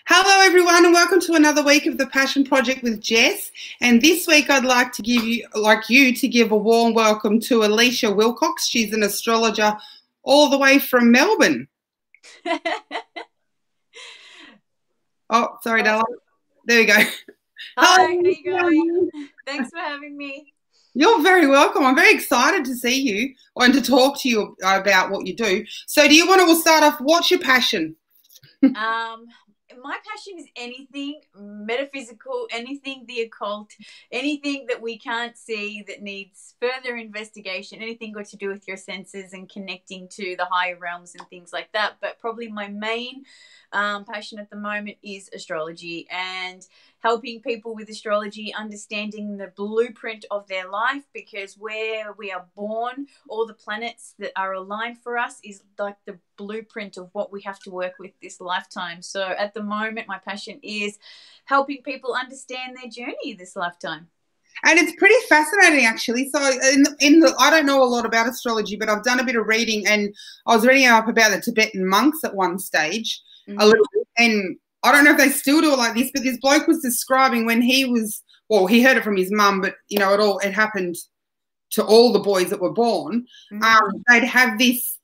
Hello everyone and welcome to another week of the Passion Project with Jess. And this week I'd like to give a warm welcome to Alesha Wilcox. She's an astrologer all the way from Melbourne. Oh, sorry, Della. There we go. Hi, how you going? Thanks for having me. You're very welcome. I'm very excited to see you and to talk to you about what you do. So do you want to start off, what's your passion? My passion is anything metaphysical, anything the occult, anything that we can't see that needs further investigation, anything got to do with your senses and connecting to the higher realms and things like that. But probably my main passion at the moment is astrology and helping people with astrology, understanding the blueprint of their life, because where we are born, all the planets that are aligned for us is like the blueprint of what we have to work with this lifetime. So at the moment, my passion is helping people understand their journey this lifetime. And it's pretty fascinating, actually. So I don't know a lot about astrology, but I've done a bit of reading, and I was reading up about the Tibetan monks at one stage, a little bit, and I don't know if they still do it like this, but this bloke was describing when he was, well, he heard it from his mum, but, you know, it happened to all the boys that were born. They'd have this,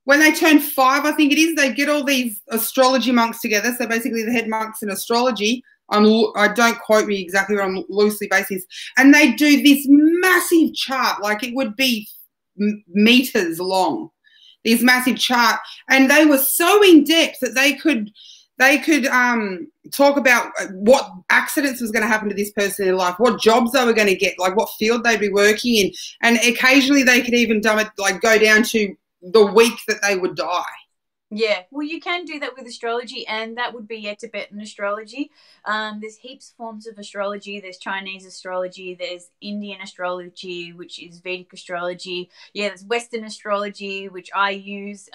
when they turned 5, I think it is, they'd get all these astrology monks together, so basically the head monks in astrology, I don't quote me exactly, but on loosely basis, and they'd do this massive chart, like it would be meters long, this massive chart, and they were so in-depth that they could talk about what accidents was going to happen to this person in their life, what jobs they were going to get, like what field they'd be working in. And occasionally they could even go down to the week that they would die. Yeah, well, you can do that with astrology, and that would be Tibetan astrology. There's heaps of forms of astrology. There's Chinese astrology. There's Indian astrology, which is Vedic astrology. Yeah, there's Western astrology, which I use.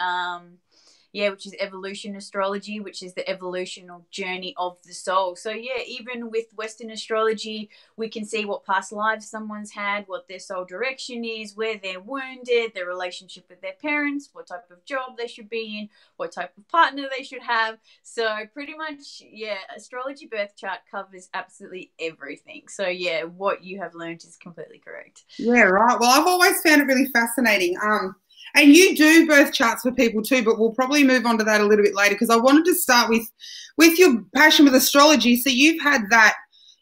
Which is evolution astrology, which is the evolutional journey of the soul. So, yeah, even with Western astrology, we can see what past lives someone's had, what their soul direction is, where they're wounded, their relationship with their parents, what type of job they should be in, what type of partner they should have. So pretty much, yeah, astrology birth chart covers absolutely everything. So, yeah, what you have learned is completely correct. Yeah, right. Well, I've always found it really fascinating. And you do birth charts for people too, but we'll probably move on to that a little bit later, because I wanted to start with your passion with astrology. So you've had that,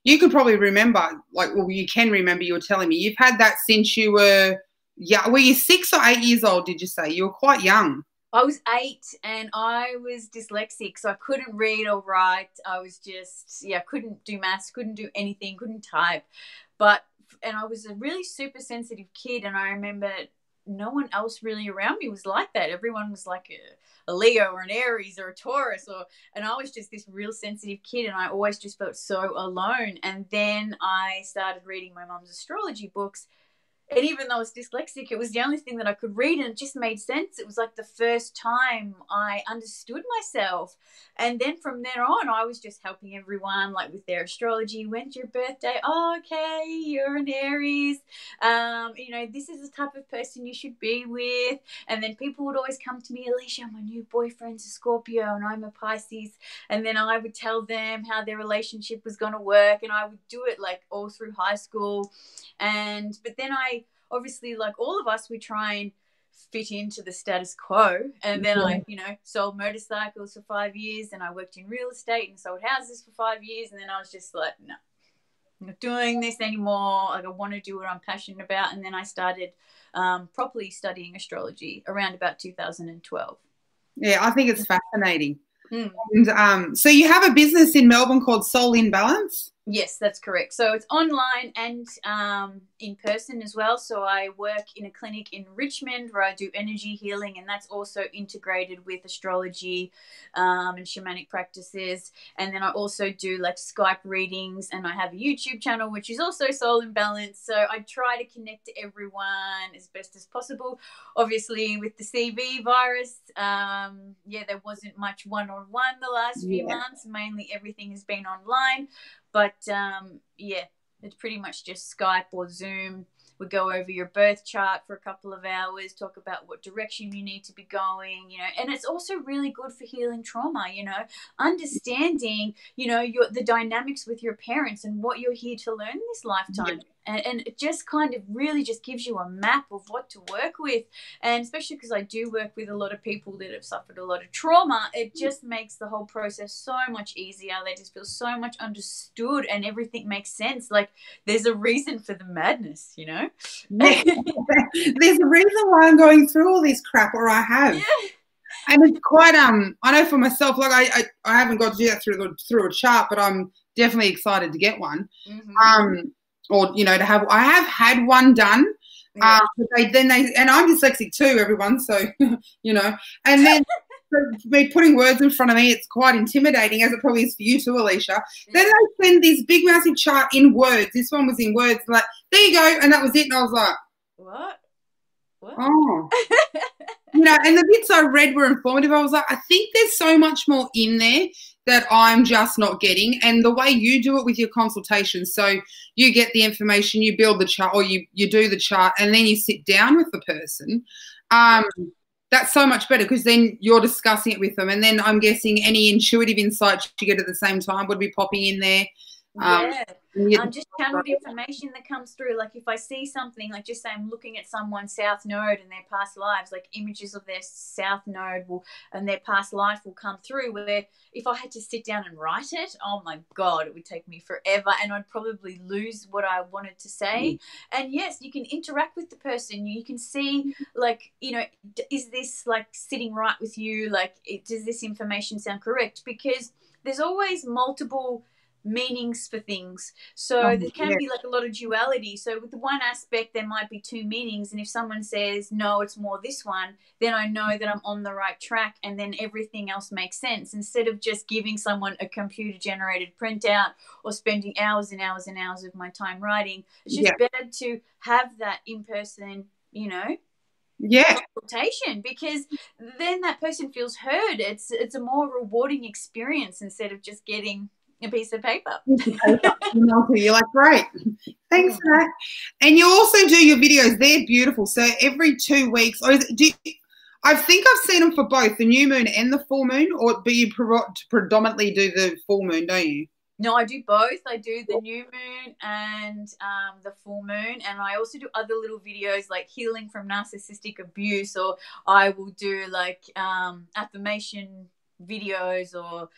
you could probably remember, you can remember, you were telling me, you've had that since you were, were you 6 or 8 years old, did you say? You were quite young. I was 8 and I was dyslexic, so I couldn't read or write. I was just, couldn't do maths, couldn't do anything, couldn't type. And I was a really super sensitive kid, and I remember no one else really around me was like that. Everyone was like a Leo or an Aries or a Taurus, and I was just this real sensitive kid, and I always just felt so alone. And then I started reading my mum's astrology books, and even though I was dyslexic, it was the only thing that I could read, and it just made sense. It was like the first time I understood myself. And then from then on, I was just helping everyone, like with their astrology. When's your birthday? Oh, okay, you're an Aries. This is the type of person you should be with. And then people would always come to me, Alesha, my new boyfriend's a Scorpio and I'm a Pisces. And then I would tell them how their relationship was going to work, and I would do it like all through high school. But then I obviously, like all of us, we try and fit into the status quo. And then I sold motorcycles for 5 years, and I worked in real estate and sold houses for 5 years. And then I was just like, no, I'm not doing this anymore. Like, I want to do what I'm passionate about. And then I started properly studying astrology around about 2012. Yeah, I think it's fascinating. And so you have a business in Melbourne called Soul in Balance? Yes, that's correct. So it's online and in person as well. So I work in a clinic in Richmond where I do energy healing, and that's also integrated with astrology and shamanic practices. And then I also do like Skype readings, and I have a YouTube channel which is also Soul in Balance. So I try to connect to everyone as best as possible. Obviously with the CV virus, there wasn't much one-on-one the last few months. Mainly everything has been online. But, it's pretty much just Skype or Zoom We go over your birth chart for a couple of hours, talk about what direction you need to be going, you know, and it's also really good for healing trauma, you know, understanding, you know, the dynamics with your parents and what you're here to learn in this lifetime. And it just kind of really just gives you a map of what to work with. And especially because I do work with a lot of people that have suffered a lot of trauma, it just makes the whole process so much easier. They just feel so much understood and everything makes sense. Like there's a reason for the madness, you know? Yeah. There's a reason why I'm going through all this crap, or I have. Yeah. And it's quite, I know for myself, like I haven't got to do that through a chart, but I'm definitely excited to get one. Or, you know, I have had one done. Yeah. But and I'm dyslexic too, everyone. So, you know, and then for me putting words in front of me, it's quite intimidating, as it probably is for you too, Alesha. Yeah. Then they send this big, massive chart in words. This one was in words, like, there you go. And that was it. And I was like, what? Oh. You know, and the bits I read were informative. I was like, I think there's so much more in there that I'm just not getting. And the way you do it with your consultations, so you get the information, you build the chart, or you do the chart, and then you sit down with the person. That's so much better because then you're discussing it with them. And then I'm guessing any intuitive insights you get at the same time would be popping in there. Just channeled information that comes through. Like if I see something, like just say I'm looking at someone's south node and their past lives, like images of their south node and their past life will come through, where if I had to sit down and write it, oh my God, it would take me forever and I'd probably lose what I wanted to say. And yes, you can interact with the person. You can see, like, you know, is this like sitting right with you? Like, does this information sound correct? Because there's always multiple meanings for things, so there can be like a lot of duality. So with the one aspect there might be two meanings, and if someone says no, it's more this one, then I know that I'm on the right track, and then everything else makes sense, instead of just giving someone a computer generated printout or spending hours and hours and hours of my time writing. It's just better to have that in person, you know, consultation, because then that person feels heard. It's a more rewarding experience instead of just getting a piece of paper. You're like, great, thanks for that. And you also do your videos. They're beautiful. So every 2 weeks, or I think I've seen them for both the new moon and the full moon, but you predominantly do the full moon, don't you? No, I do both. I do the new moon and the full moon, and I also do other little videos like healing from narcissistic abuse, or I will do like affirmation videos, or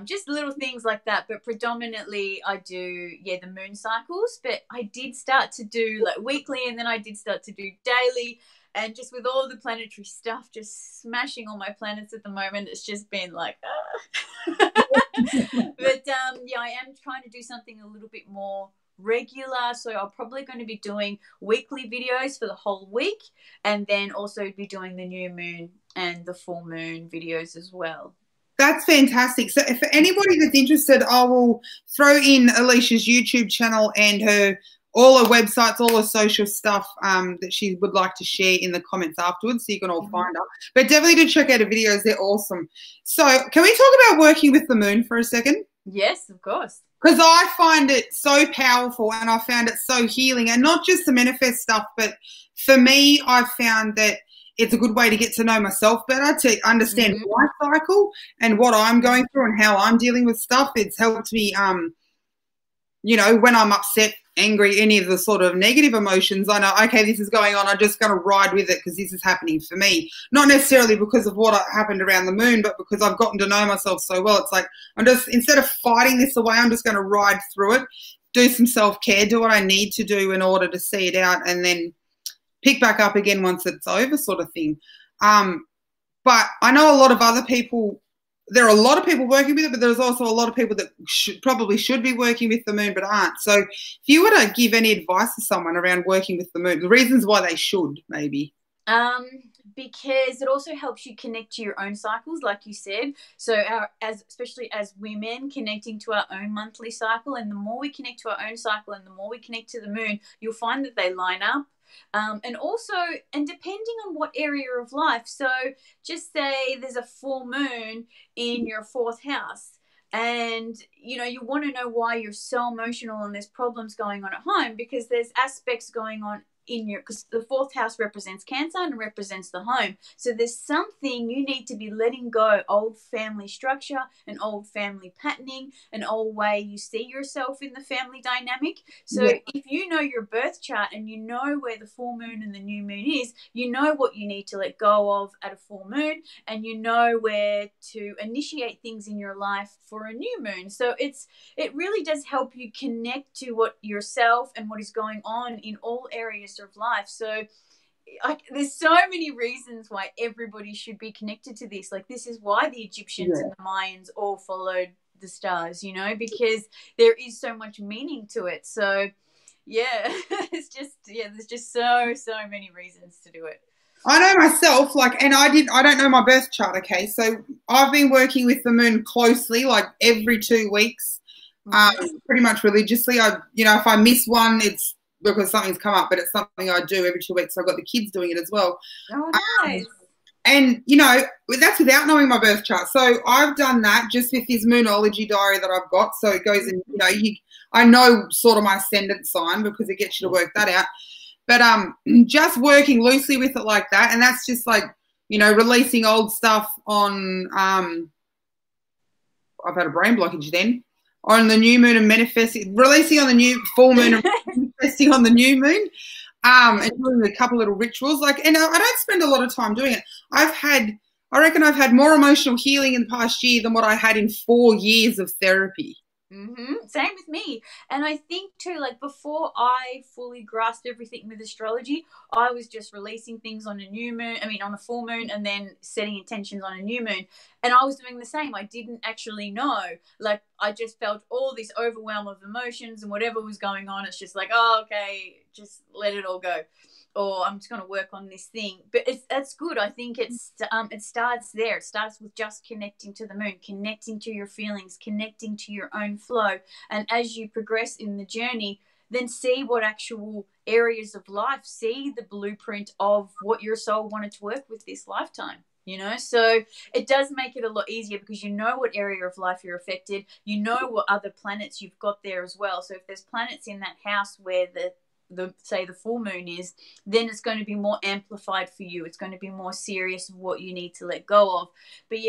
just little things like that. But predominantly I do, the moon cycles. But I did start to do like weekly, and then I did start to do daily. And just with all the planetary stuff, just smashing all my planets at the moment, it's just been like, But I am trying to do something a little bit more regular. So I'm probably going to be doing weekly videos for the whole week, and then also be doing the new moon and the full moon videos as well. That's fantastic. So for anybody that's interested, I will throw in Alesha's YouTube channel and all her websites, all her social stuff that she would like to share in the comments afterwards, so you can all find her. But definitely do check out her videos. They're awesome. So can we talk about working with the moon for a second? Yes, of course. Because I find it so powerful, and I found it so healing, and not just the manifest stuff, but for me, I've found that it's a good way to get to know myself better, to understand my cycle and what I'm going through and how I'm dealing with stuff. It's helped me, you know, when I'm upset, angry, any of the sort of negative emotions, I know, okay, this is going on. I'm just going to ride with it because this is happening for me. Not necessarily because of what happened around the moon, but because I've gotten to know myself so well. It's like, I'm just, instead of fighting this away, I'm just going to ride through it, do some self-care, do what I need to do in order to see it out, and then pick back up again once it's over, sort of thing. But I know a lot of other people, there are a lot of people working with it, but there's also a lot of people that probably should be working with the moon but aren't. So if you were to give any advice to someone around working with the moon, the reasons why they should, maybe. Because it also helps you connect to your own cycles, like you said. So especially as women, connecting to our own monthly cycle, and the more we connect to our own cycle and the more we connect to the moon, you'll find that they line up. And also, and depending on what area of life, so just say there's a full moon in your 4th house, and you know, you want to know why you're so emotional and there's problems going on at home, because there's aspects going on in your, because the fourth house represents Cancer and represents the home. So there's something you need to be letting go, old family structure, an old family patterning, an old way you see yourself in the family dynamic. So if you know your birth chart and you know where the full moon and the new moon is, you know what you need to let go of at a full moon, and you know where to initiate things in your life for a new moon. So it really does help you connect to what yourself and what is going on in all areas of life. So there's so many reasons why everybody should be connected to this. Like, this is why the Egyptians and the Mayans all followed the stars, you know, because there is so much meaning to it. So it's just, there's just so many reasons to do it. I know myself, like, and I don't know my birth chart, okay? So I've been working with the moon closely, like every 2 weeks, pretty much religiously. If I miss one, it's because something's come up, but it's something I do every 2 weeks. I've got the kids doing it as well. Oh, nice. And, that's without knowing my birth chart. So I've done that just with this moonology diary that I've got. So it goes in, I know sort of my ascendant sign because it gets you to work that out. But just working loosely with it like that, and that's just like, releasing old stuff on I've had a brain blockage then, on the new moon and manifesting, releasing on the new full moon and manifesting on the new moon, and doing a couple little rituals. Like, and I don't spend a lot of time doing it. I reckon I've had more emotional healing in the past year than what I had in 4 years of therapy. Same with me. And I think too, like, before I fully grasped everything with astrology, I was just releasing things on a full moon, and then setting intentions on a new moon. And I was doing the same. I didn't actually know. Like, I just felt all this overwhelm of emotions, and whatever was going on, it's just like, oh, okay, just let it all go. Or I'm just going to work on this thing. But that's good. I think it starts there. It starts with just connecting to the moon, connecting to your feelings, connecting to your own flow. And as you progress in the journey, then see what actual areas of life, see the blueprint of what your soul wanted to work with this lifetime. So it does make it a lot easier, because you know what area of life you're affected. You know what other planets you've got there as well. So if there's planets in that house where the full moon is, then it's going to be more amplified for you. It's going to be more serious of what you need to let go of. But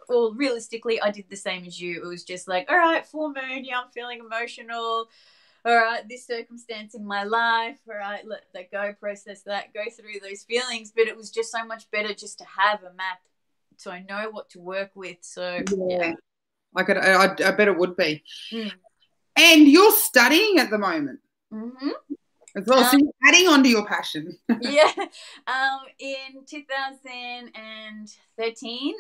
well, realistically, I did the same as you. It was just like, all right, full moon, I'm feeling emotional. All right, this circumstance in my life, all right, let that go, process that, go through those feelings. But it was just so much better just to have a map, so I know what to work with. So I bet it would be. And you're studying at the moment. As well, so you're adding on to your passion. In 2013,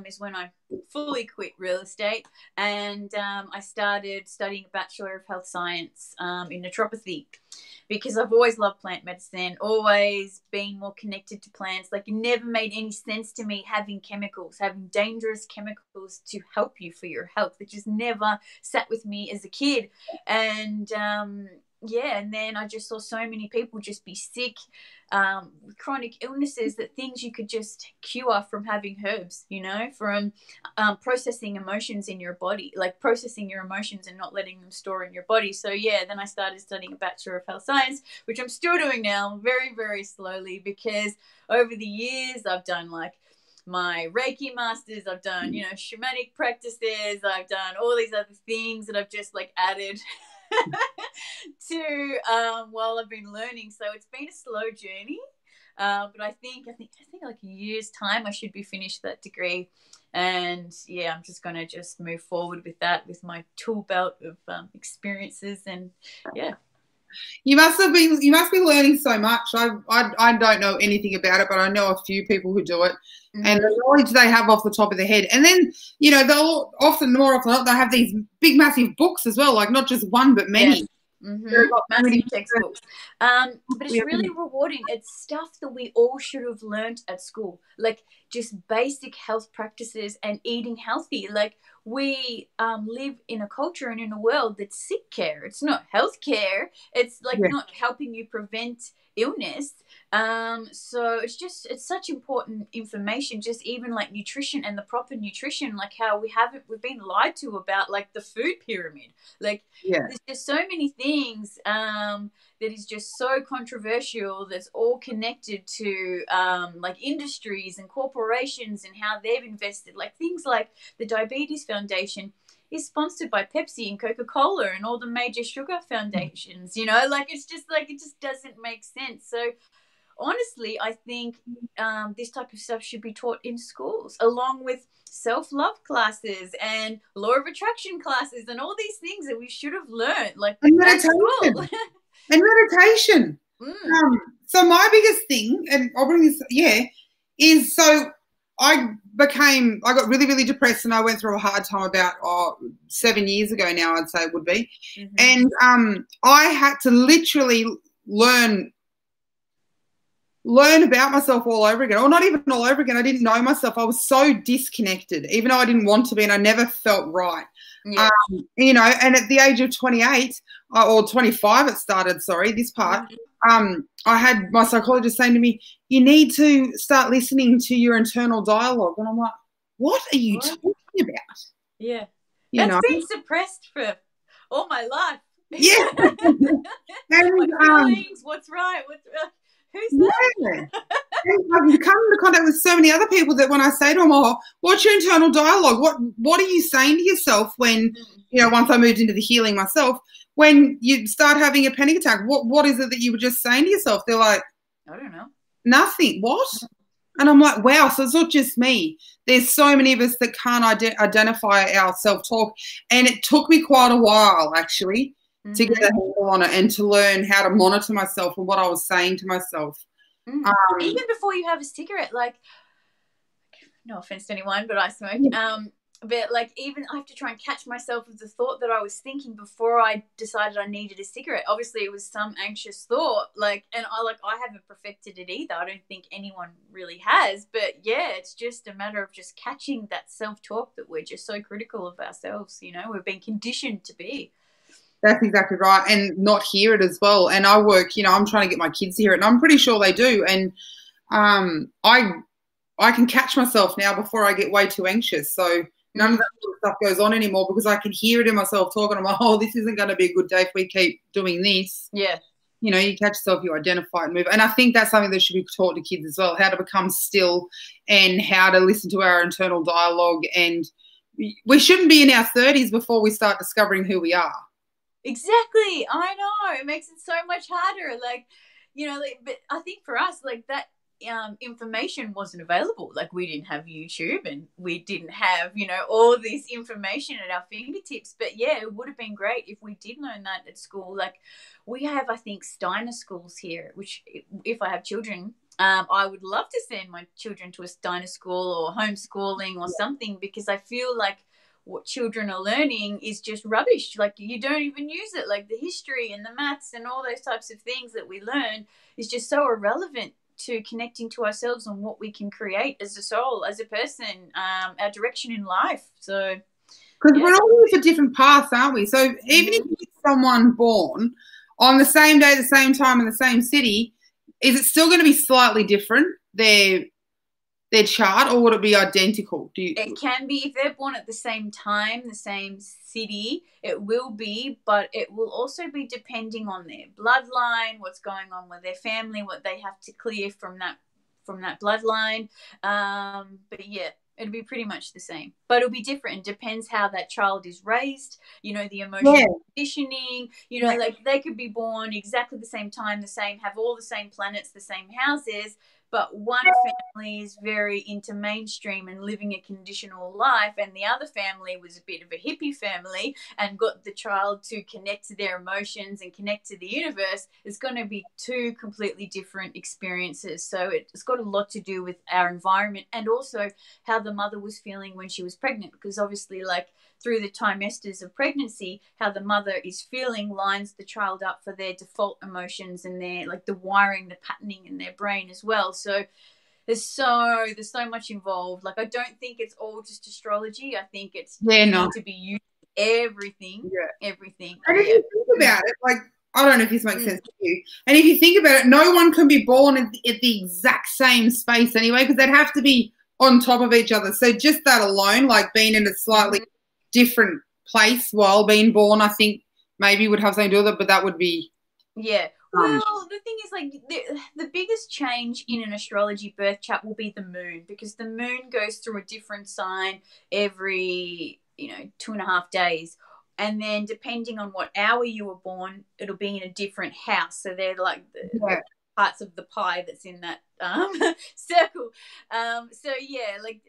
is when I fully quit real estate, and I started studying a Bachelor of Health Science in naturopathy, because I've always loved plant medicine, always been more connected to plants. Like, it never made any sense to me having dangerous chemicals to help you for your health. It just never sat with me as a kid. And and then I just saw so many people just be sick with chronic illnesses, that things you could just cure from having herbs, from processing emotions in your body, like processing your emotions and not letting them store in your body. So then I started studying a Bachelor of Health Science, which I'm still doing now, very, very slowly, because over the years I've done like my Reiki masters, I've done, shamanic practices, I've done all these other things that I've just like added to while I've been learning. So it's been a slow journey, but I think like a year's time I should be finished that degree. And I'm just gonna move forward with that, with my tool belt of experiences. And you must be learning so much. I don't know anything about it, but I know a few people who do it, and the knowledge they have off the top of their head. And then they'll more often than not, they have these big massive books as well, like not just one but many. Massive textbooks. But it's really rewarding. It's stuff that we all should have learned at school, like just basic health practices and eating healthy. Like, we live in a culture and in a world that's sick care. It's not health care. It's like not helping you prevent illness. So it's such important information, just even like nutrition and the proper nutrition, like how we've been lied to about like the food pyramid. Like there's just so many things that is just so controversial, that's all connected to like industries and corporations and how they've invested, like things like the Diabetes Foundation is sponsored by Pepsi and Coca-Cola and all the major sugar foundations, you know, like it's just like, it just doesn't make sense. So honestly, I think this type of stuff should be taught in schools, along with self-love classes and law of attraction classes and all these things that we should have learned, like and meditation. And meditation. So my biggest thing, and I'll bring this, is so I got really, really depressed, and I went through a hard time about 7 years ago now, I'd say it would be. And I had to literally learn about myself all over again, or not even all over again. I didn't know myself. I was so disconnected, even though I didn't want to be, and I never felt right. You know, and at the age of 28 or 25, it started, this part, I had my psychologist saying to me, you need to start listening to your internal dialogue. And I'm like, what are you talking about? Yeah. That's been suppressed for all my life. Yeah. And, feelings, what's right, who's that? And I've come into contact with so many other people that when I say to them, what's your internal dialogue? What are you saying to yourself when, you know, once I moved into the healing myself, when you start having a panic attack, what is it that you were just saying to yourself? They're like, I don't know. Nothing. What? And I'm like, wow, so it's not just me. There's so many of us that can't identify our self-talk. And it took me quite a while, actually, to get a handle on it and to learn how to monitor myself and what I was saying to myself. Even before you have a cigarette, like, no offense to anyone, but I smoke. But like, even I have to try and catch myself with the thought that I was thinking before I decided I needed a cigarette. Obviously, it was some anxious thought, like, and I haven't perfected it either. I don't think anyone really has. But yeah, it's just a matter of just catching that self-talk that we're just so critical of ourselves. You know, we've been conditioned to be. That's exactly right, and not hear it as well. And I work, you know, I'm trying to get my kids to hear it, and I'm pretty sure they do. And I can catch myself now before I get way too anxious. So none of that sort of stuff goes on anymore because I can hear it in myself talking. I'm like, this isn't going to be a good day if we keep doing this. Yeah. You know, you catch yourself, you identify and move. And I think that's something that should be taught to kids as well, how to become still and how to listen to our internal dialogue. And we shouldn't be in our 30s before we start discovering who we are. Exactly. I know. It makes it so much harder. Like, you know, like, but I think for us, like, that information wasn't available. Like, we didn't have YouTube and we didn't have, you know, all this information at our fingertips. But yeah, it would have been great if we did learn that at school. Like, we have, I think, Steiner schools here, which if I have children, I would love to send my children to a Steiner school or homeschooling or something, because I feel like what children are learning is just rubbish. Like, you don't even use it. Like, the history and the maths and all those types of things that we learn is just so irrelevant to connecting to ourselves and what we can create as a soul, as a person, our direction in life. So, because we're all here for different paths, aren't we? So even if you get someone born on the same day, the same time, in the same city, is it still going to be slightly different, their chart, or would it be identical? It can be. If they're born at the same time, the same city, it will be, but it will also be depending on their bloodline, what's going on with their family, what they have to clear from that bloodline. But yeah, it'll be pretty much the same, but it'll be different. It depends how that child is raised, you know, the emotional conditioning, you know, like they could be born exactly the same time, have all the same planets, the same houses, but one family is very into mainstream and living a conditional life, and the other family was a bit of a hippie family and got the child to connect to their emotions and connect to the universe. It's going to be two completely different experiences. So it's got a lot to do with our environment and also how the mother was feeling when she was pregnant, because obviously, like, through the trimesters of pregnancy, how the mother is feeling lines the child up for their default emotions and their, like, the wiring, the patterning in their brain as well. So there's so much involved. Like, I don't think it's all just astrology. I think it's need to be used everything. Yeah. Everything. And if you think about it, like, I don't know if this makes sense to you. And if you think about it, no one can be born at the exact same space anyway, because they'd have to be on top of each other. So just that alone, like being in a slightly different place while being born, I think maybe would have something to do with it, but that would be... Yeah. Well, the thing is, like, the biggest change in an astrology birth chart will be the moon, because the moon goes through a different sign every, 2.5 days. And then depending on what hour you were born, it'll be in a different house. So they're like the parts of the pie that's in that circle. So, yeah, like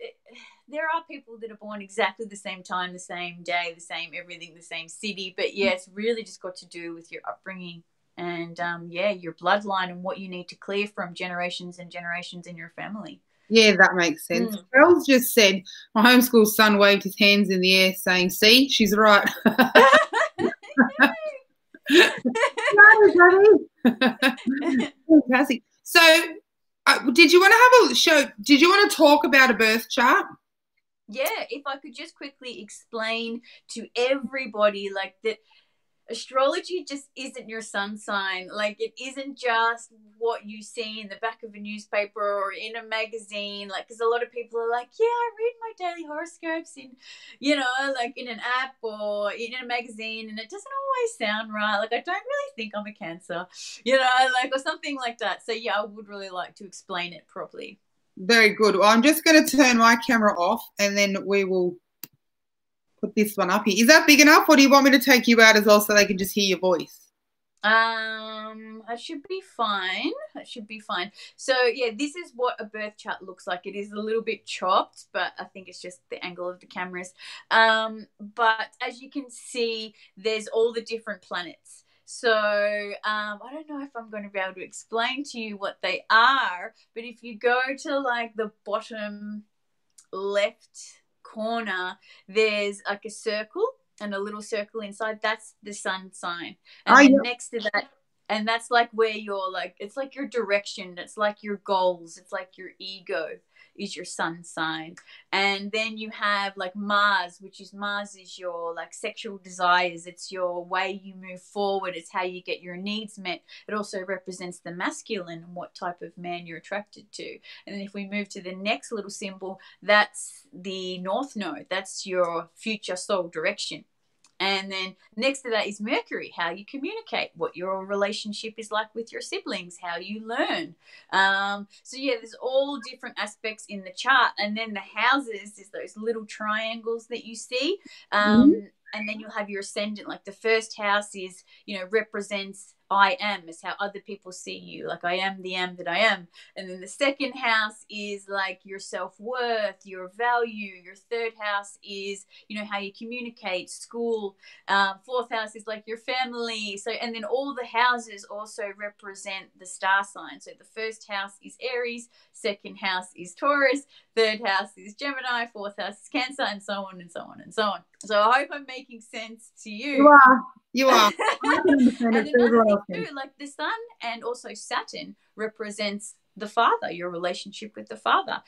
there are people that are born exactly the same time, the same day, the same everything, the same city. But, yeah, it's really just got to do with your upbringing and, your bloodline and what you need to clear from generations and generations in your family. Yeah, that makes sense. Charles just said, my homeschool son waved his hands in the air saying, see, she's right. Fantastic. So did you want to have a show? Did you want to talk about a birth chart? Yeah, if I could just quickly explain to everybody, like, that astrology just isn't your sun sign. Like, it isn't just what you see in the back of a newspaper or in a magazine. Like, because a lot of people are like, yeah, I read my daily horoscopes in, like in an app or in a magazine, and it doesn't always sound right. Like, I don't really think I'm a Cancer, or something like that. So, yeah, I would really like to explain it properly. Very good. Well, I'm just going to turn my camera off, and then we will put this one up here. Is that big enough, or do you want me to take you out as well so they can just hear your voice? That should be fine. So, yeah, this is what a birth chart looks like. It is a little bit chopped, but I think it's just the angle of the cameras. But as you can see, there's all the different planets. So I don't know if I'm going to be able to explain to you what they are, but if you go to like the bottom left corner, there's like a circle and a little circle inside. That's the sun sign. And then next to that, and that's like where you're like, it's like your direction, it's like your goals, it's like your ego is your sun sign. And then you have like Mars is your like sexual desires, it's your way you move forward, it's how you get your needs met. It also represents the masculine and what type of man you're attracted to. And then if we move to the next little symbol, that's the North Node, that's your future soul direction. And then next to that is Mercury, how you communicate, what your relationship is like with your siblings, how you learn. So, yeah, there's all different aspects in the chart. And then the houses is those little triangles that you see. And then you'll have your ascendant. Like the first house is, represents I am, is how other people see you. Like I am the am that I am. And then the second house is like your self-worth, your value. Your third house is, how you communicate, school. Fourth house is like your family. So, and then all the houses also represent the star sign. So the first house is Aries, second house is Taurus, third house is Gemini, fourth house is Cancer, and so on and so on and so on. So I hope I'm making sense to you. You are. And another thing too, like the sun and also Saturn represents the father, your relationship with the father.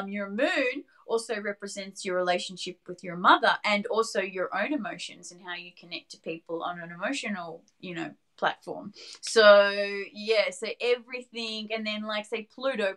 Your moon also represents your relationship with your mother, and also your own emotions and how you connect to people on an emotional, platform. So yeah, so everything. And then like say Pluto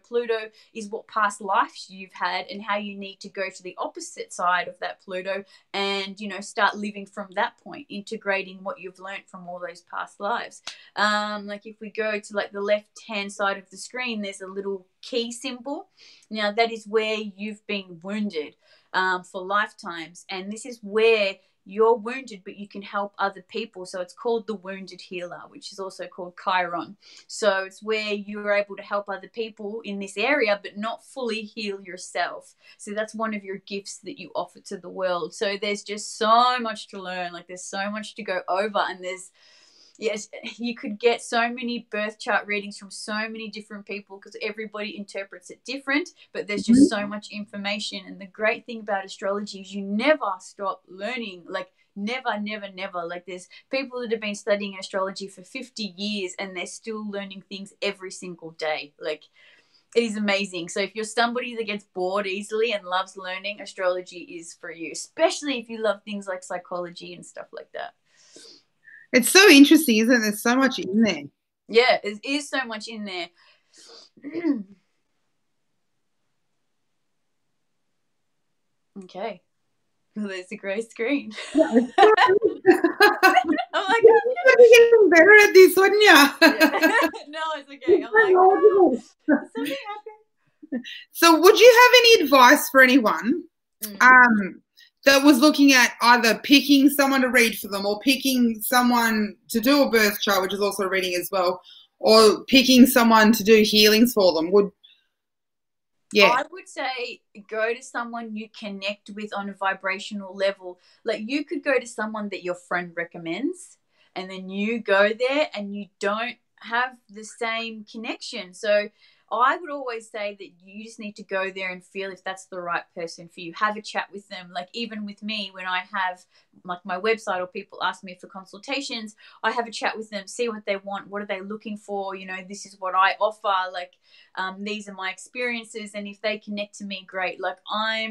is what past lives you've had and how you need to go to the opposite side of that Pluto and start living from that point, integrating what you've learned from all those past lives. Like if we go to like the left hand side of the screen, there's a little key symbol. Now that is where you've been wounded for lifetimes, and this is where you're wounded, but you can help other people. So it's called the wounded healer, which is also called Chiron. So it's where you're able to help other people in this area, but not fully heal yourself. So that's one of your gifts that you offer to the world. So there's just so much to learn. Like there's so much to go over, and yes, you could get so many birth chart readings from so many different people because everybody interprets it different, but there's just so much information. And the great thing about astrology is you never stop learning, like never, never, never. Like there's people that have been studying astrology for 50 years and they're still learning things every single day. Like it is amazing. So if you're somebody that gets bored easily and loves learning, astrology is for you, especially if you love things like psychology and stuff like that. It's so interesting, isn't it? There's so much in there. Yeah, it is so much in there. Okay. Well, there's a grey screen. Yeah, I'm like, you'd be getting better at this, wouldn't you? yeah. No, it's okay. I'm like, oh, something happened. So would you have any advice for anyone that was looking at either picking someone to read for them or picking someone to do a birth chart, which is also reading as well, or picking someone to do healings for them? I would say go to someone you connect with on a vibrational level. Like you could go to someone that your friend recommends and then you go there and you don't have the same connection. So I would always say that you just need to go there and feel if that's the right person for you. Have a chat with them. Like even with me, when I have like my website or people ask me for consultations, I have a chat with them, see what they want, what are they looking for, you know, this is what I offer, like these are my experiences, and if they connect to me, great. Like I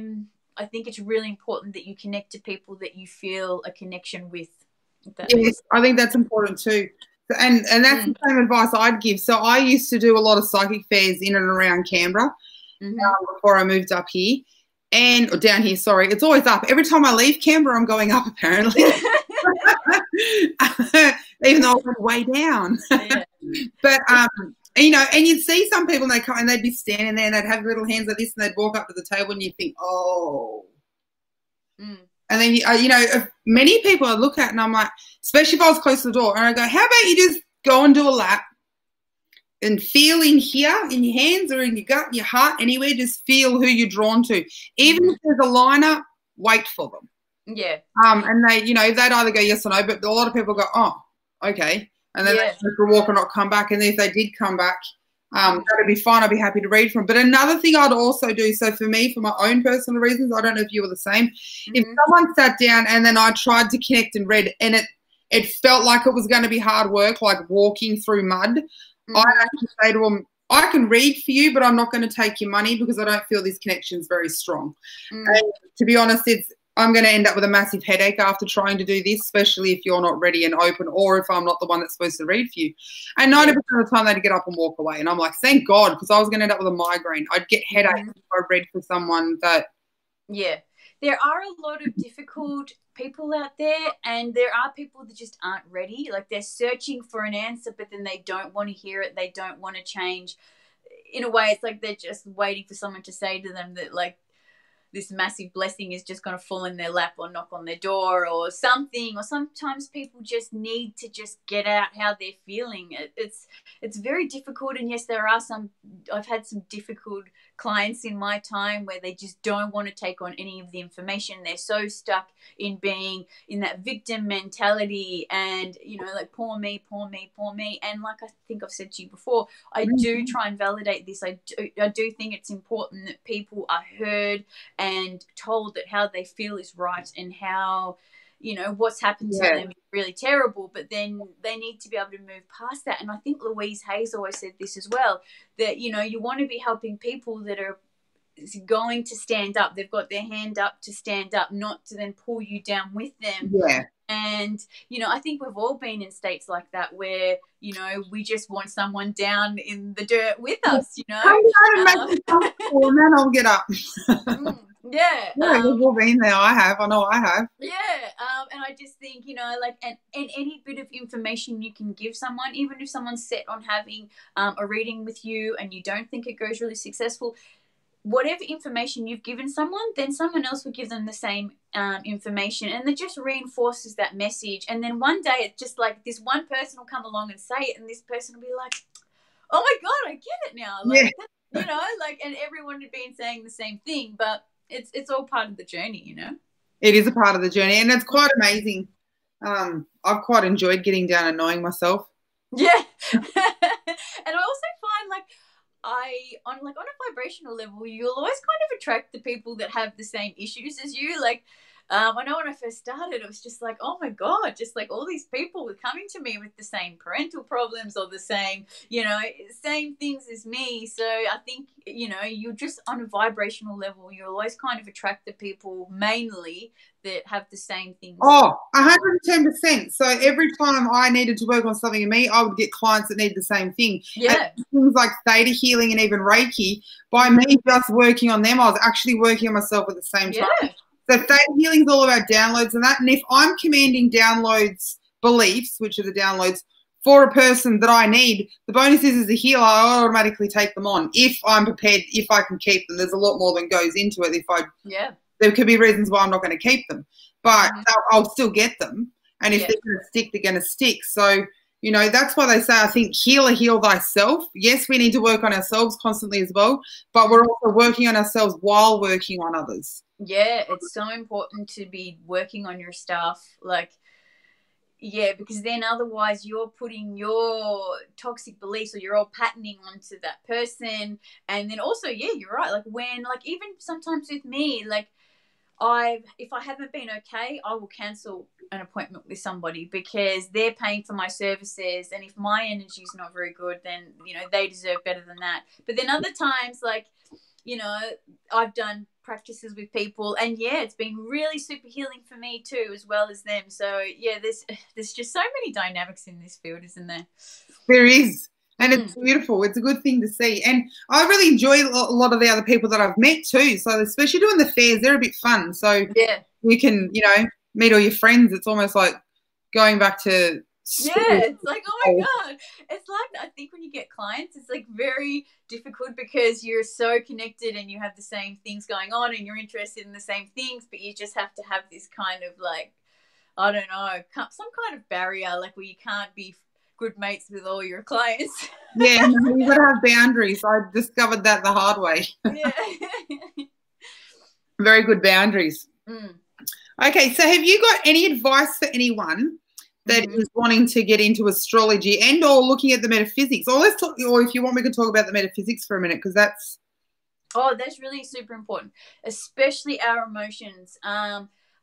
think it's really important that you connect to people that you feel a connection with. Yes, I think that's important too. And that's the same advice I'd give. So I used to do a lot of psychic fairs in and around Canberra before I moved up here. Or down here, sorry. It's always up. Every time I leave Canberra, I'm going up, apparently. Even though I went way down. Yeah. But, you know, and you'd see some people and they'd come and they'd be standing there and they'd have little hands like this and they'd walk up to the table and you'd think, oh. And then, you know, many people I look at and I'm like, especially if I was close to the door, and I go, how about you just go and do a lap and feel in here, in your hands or in your gut, your heart, anywhere, just feel who you're drawn to. Even if there's a liner, wait for them. Yeah. And they, you know, they'd either go yes or no, but a lot of people go, oh, okay. And then they go for a walk or not come back. And then if they did come back, that'd be fine. I'd be happy to read from. But another thing I'd also do, so for me, for my own personal reasons, I don't know if you were the same. If someone sat down and then I tried to connect and read and it felt like it was going to be hard work, like walking through mud, I actually say to them, I can read for you, but I'm not going to take your money because I don't feel this connection's very strong. And to be honest, I'm going to end up with a massive headache after trying to do this, especially if you're not ready and open or if I'm not the one that's supposed to read for you. And 90% of the time they'd get up and walk away. And I'm like, thank God, because I was going to end up with a migraine. I'd get headaches if I read for someone that... Yeah. There are a lot of difficult people out there, and there are people that just aren't ready. Like they're searching for an answer, but then they don't want to hear it. They don't want to change. In a way, it's like they're just waiting for someone to say to them that, like, this massive blessing is just going to fall in their lap or knock on their door or something. Or sometimes people just need to just get out how they're feeling. It's very difficult. And yes, there are I've had some difficult clients in my time where they just don't want to take on any of the information. They're so stuck in being in that victim mentality and, you know, like poor me, poor me, poor me. And like I think I've said to you before, I do try and validate this. I do think it's important that people are heard and told that how they feel is right and how, you know, what's happened to them is really terrible, but then they need to be able to move past that. And I think Louise Hayes always said this as well, that, you know, you want to be helping people that are going to stand up. They've got their hand up to stand up, not to then pull you down with them. Yeah. And, you know, I think we've all been in states like that where, you know, we just want someone down in the dirt with us, you know. I'm going to make me comfortable and then I'll get up. Yeah. We've all been there. I know I have. Yeah. And I just think, you know, like, and any bit of information you can give someone, even if someone's set on having a reading with you and you don't think it goes really successful, whatever information you've given someone, then someone else will give them the same information, and it just reinforces that message. And then one day it's just like this one person will come along and say it, and this person will be like, oh my God, I get it now. Like, you know, like, and everyone had been saying the same thing, but it's all part of the journey, you know. It is a part of the journey, and it's quite amazing. I've quite enjoyed getting down and knowing myself. Yeah. And I also find like on a vibrational level, you'll always kind of attract the people that have the same issues as you. Like I know when I first started, it was just like, oh my God, just like all these people were coming to me with the same parental problems or the same, same things as me. So I think, you're just on a vibrational level. You always kind of attract the people mainly that have the same things. Oh, 110%. So every time I needed to work on something in me, I would get clients that need the same thing. Yeah. And things like theta healing and even Reiki, by me just working on them, I was actually working on myself at the same time. So theta healing is all about downloads and that. And if I'm commanding downloads, beliefs, which are the downloads, for a person that I need, the bonus is as a healer, I automatically take them on if I'm prepared, if I can keep them. There's a lot more than goes into it. There could be reasons why I'm not going to keep them, but I'll still get them. And if they're going to stick, they're going to stick. So, that's why they say, I think, heal thyself. Yes, we need to work on ourselves constantly as well, but we're also working on ourselves while working on others. Yeah, it's so important to be working on your stuff. Because then otherwise you're putting your toxic beliefs or your old patterning onto that person. And then also, you're right. Even sometimes with me, if I haven't been okay, I will cancel an appointment with somebody because they're paying for my services. And if my energy is not very good, then, they deserve better than that. But then other times, I've done practices with people and it's been really super healing for me too, as well as them. So there's just so many dynamics in this field, isn't there? There is. And it's beautiful. It's a good thing to see. And I really enjoy a lot of the other people that I've met too. So especially doing the fairs, they're a bit fun. So you can, meet all your friends. It's almost like going back to school. It's like, oh my God. It's like, I think when you get clients, it's like very difficult because you're so connected and you have the same things going on and you're interested in the same things, but you just have to have this kind of I don't know, some kind of barrier, where you can't be good mates with all your clients. Yeah, you've got to have boundaries. I discovered that the hard way. Very good boundaries. Okay, so have you got any advice for anyone that is wanting to get into astrology and or looking at the metaphysics? Or let's talk, or if you want, we can talk about the metaphysics for a minute, because that's really super important, especially our emotions.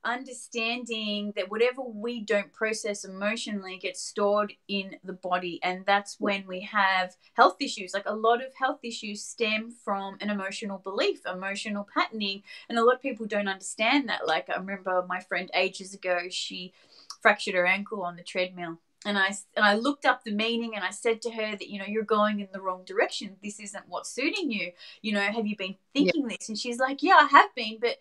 Understanding that whatever we don't process emotionally gets stored in the body, and that's when we have health issues. A lot of health issues stem from an emotional belief, emotional patterning, and a lot of people don't understand that. I remember my friend ages ago, she fractured her ankle on the treadmill, and I looked up the meaning, and I said to her that, you're going in the wrong direction. This isn't what's suiting you. Have you been thinking this? And she's like, yeah, I have been, but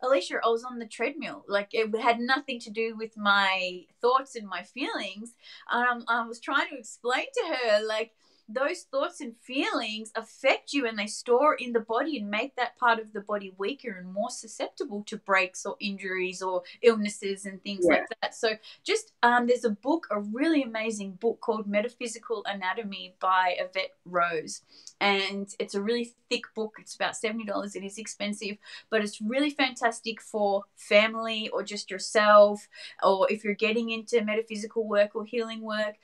Alesha, I was on the treadmill. It had nothing to do with my thoughts and my feelings. I was trying to explain to her, those thoughts and feelings affect you and they store in the body and make that part of the body weaker and more susceptible to breaks or injuries or illnesses and things like that. So just there's a really amazing book called Metaphysical Anatomy by Yvette Rose. And it's a really thick book. It's about $70. It is expensive, but it's really fantastic for family or just yourself, or if you're getting into metaphysical work or healing work.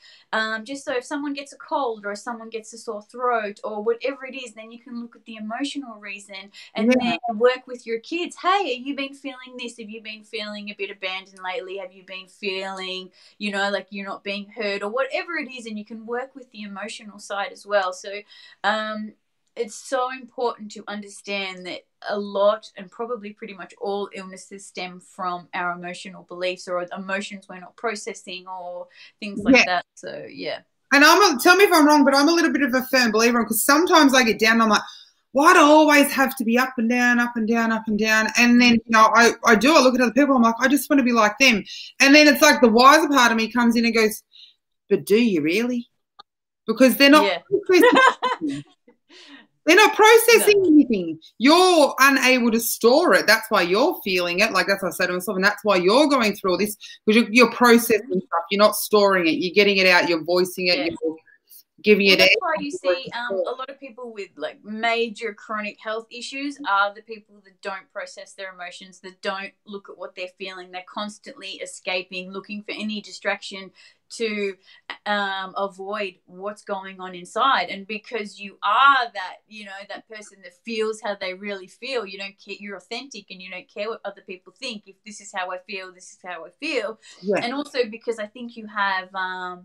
Just so if someone gets a cold or if someone gets a sore throat or whatever it is, then you can look at the emotional reason and then work with your kids. Hey, have you been feeling this? Have you been feeling a bit abandoned lately? Have you been feeling, you're not being heard or whatever it is? And you can work with the emotional side as well. So, it's so important to understand that a lot and probably pretty much all illnesses stem from our emotional beliefs or emotions we're not processing or things like that. So, And tell me if I'm wrong, but I'm a little bit of a firm believer, because sometimes I get down and I'm like, why do I always have to be up and down, up and down, up and down? And then, I look at other people, I'm like, I just want to be like them. And then it's like the wiser part of me comes in and goes, but do you really? Because they're not. They're not processing anything. You're unable to store it. That's why you're feeling it. That's what I said to myself. And that's why you're going through all this, because you're processing stuff. You're not storing it. You're getting it out. You're voicing it. You're giving it out. That's why you see a lot of people with major chronic health issues are the people that don't process their emotions, that don't look at what they're feeling. They're constantly escaping, looking for any distraction to avoid what's going on inside. And because you are that, you know, that person that feels how they really feel, you don't care, you're authentic, and you don't care what other people think. If this is how I feel, this is how I feel. Yeah. And also because I think you have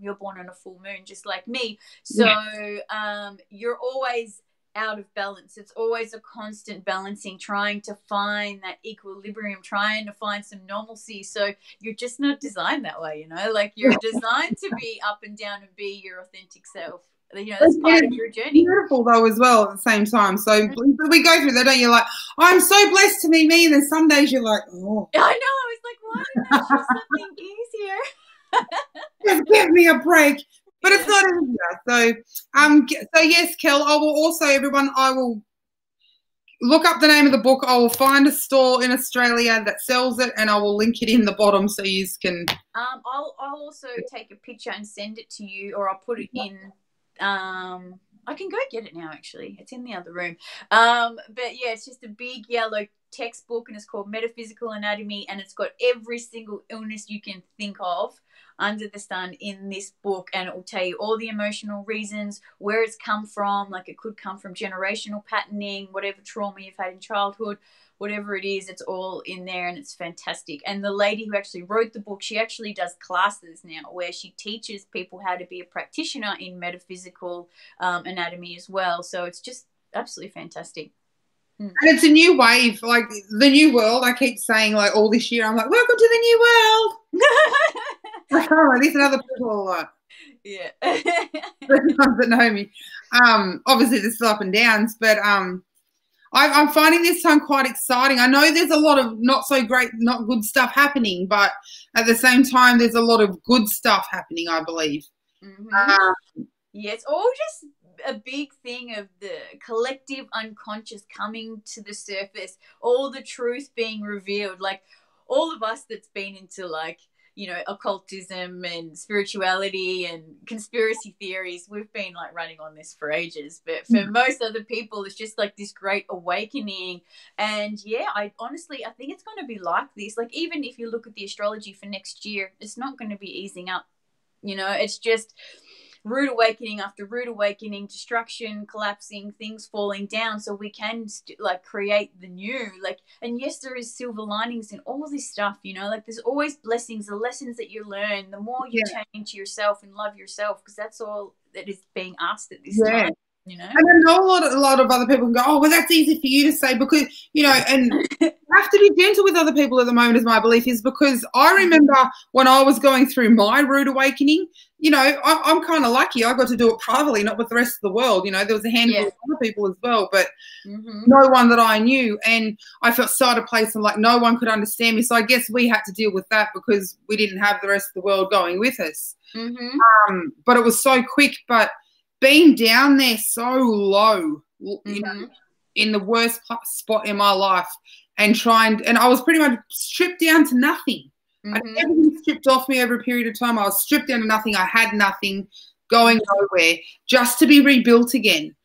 you're born on a full moon just like me, so you're always out of balance. It's always a constant balancing, trying to find that equilibrium, trying to find some normalcy. So you're just not designed that way, you know, like you're designed to be up and down and be your authentic self. You know, that's part of your journey. Beautiful though as well at the same time. So we go through that, don't you? Like, I'm so blessed to be me, and then some days you're like, oh, I know, it's like, why didn't I choose something easier? Just give me a break. But it's not easier. So yes, Kel, I will also, everyone, I will look up the name of the book. I will find a store in Australia that sells it, and I will link it in the bottom so you can. I'll also take a picture and send it to you, or I'll put it in. I can go get it now, actually. It's in the other room. But yeah, it's just a big yellow textbook, and it's called Metaphysical Anatomy, and it's got every single illness you can think of under the sun in this book, and it will tell you all the emotional reasons, where it's come from. Like, it could come from generational patterning, whatever trauma you've had in childhood, whatever it is, it's all in there, and it's fantastic. And the lady who actually wrote the book, she actually does classes now where she teaches people how to be a practitioner in metaphysical anatomy as well. So it's just absolutely fantastic. And it's a new wave, like the new world. I keep saying, like, all this year, I'm like, welcome to the new world. Like, oh, these and other people are like, yeah. the ones that know me. Obviously, there's up and downs, but I'm finding this time quite exciting. I know there's a lot of not so great, not good stuff happening, but at the same time, there's a lot of good stuff happening, I believe. Yeah, it's all just a big thing of the collective unconscious coming to the surface, all the truth being revealed. Like, all of us that's been into, like, you know, occultism and spirituality and conspiracy theories, we've been like running on this for ages. But for most other people, it's just like this great awakening. And yeah, I honestly think it's going to be like this. Like, even if you look at the astrology for next year, it's not going to be easing up. You know, it's just rude awakening after rude awakening, destruction, collapsing, things falling down, so we can like create the new. Like, and yes, there is silver linings in all this stuff, you know, like there's always blessings, the lessons that you learn, the more you change yourself and love yourself, because that's all that is being asked at this time. You know, and I know a lot of other people can go, oh, well, that's easy for you to say, because, you know, and you have to be gentle with other people at the moment, is my belief, is because I remember when I was going through my rude awakening, you know, I'm kind of lucky. I got to do it privately, not with the rest of the world. You know, there was a handful of other people as well, but no one that I knew. And I felt so out of place, and like no one could understand me. So I guess we had to deal with that because we didn't have the rest of the world going with us. But it was so quick. But being down there so low, you know, in the worst spot in my life, and I was pretty much stripped down to nothing. Everything stripped off me over a period of time. I was stripped down to nothing. I had nothing, going nowhere, just to be rebuilt again.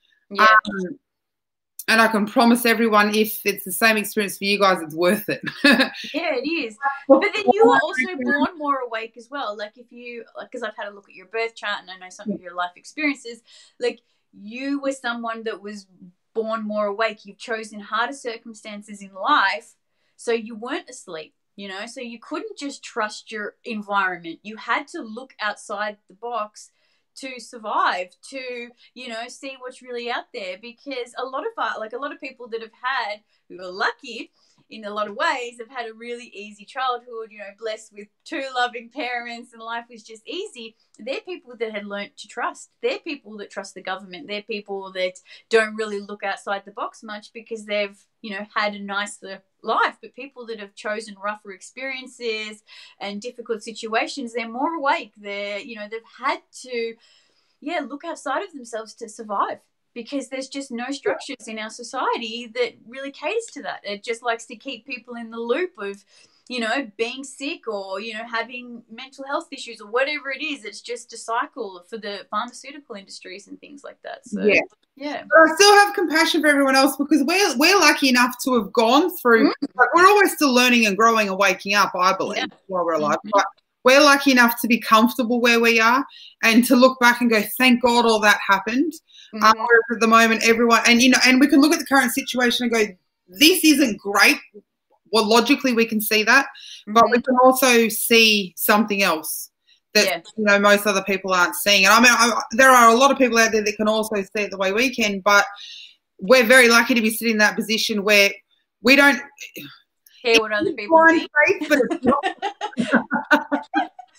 And I can promise everyone, if it's the same experience for you guys, it's worth it. Yeah, it is. But then you were also born more awake as well. Like, if you, like, because I've had a look at your birth chart and I know some of your life experiences, like, you were someone that was born more awake. You've chosen harder circumstances in life, so you weren't asleep. You know, so you couldn't just trust your environment. You had to look outside the box to survive, to, you know, see what's really out there. Because a lot of people that have had, who are lucky in a lot of ways, have had a really easy childhood, you know, blessed with 2 loving parents, and life was just easy. They're people that had learnt to trust. They're people that trust the government. They're people that don't really look outside the box much because they've, you know, had a nicer life. But people that have chosen rougher experiences and difficult situations, they're more awake. They're, you know, they've had to, look outside of themselves to survive, because there's just no structures in our society that really caters to that. It just likes to keep people in the loop of, you know, being sick, or, you know, having mental health issues, or whatever it is. It's just a cycle for the pharmaceutical industries and things like that. So yeah. But I still have compassion for everyone else, because we're lucky enough to have gone through. Like, we're always still learning and growing and waking up, I believe, while we're alive. But we're lucky enough to be comfortable where we are and to look back and go, thank God all that happened. Whereas at the moment, everyone, and, you know, and we can look at the current situation and go, this isn't great. Well, logically we can see that, but we can also see something else that, you know, most other people aren't seeing. And I mean, there are a lot of people out there that can also see it the way we can, but we're very lucky to be sitting in that position where we don't hear what other people think. But it's not.